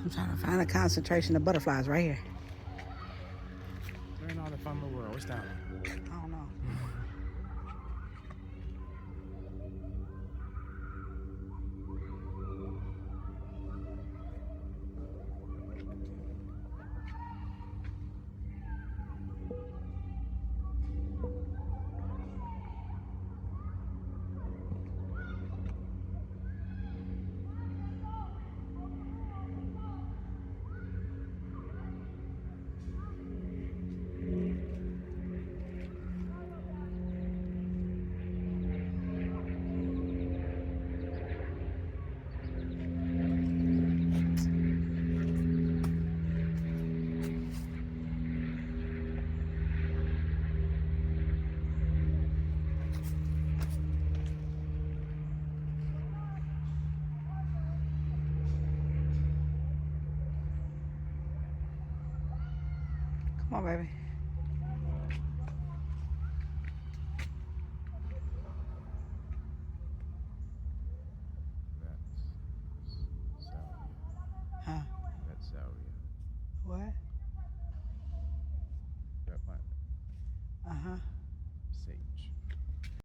I'm trying to find a concentration of butterflies right here. Learn all the fun in the world. What's that one? I don't know. Come on, baby. That's salvia. Huh? That's salvia. What?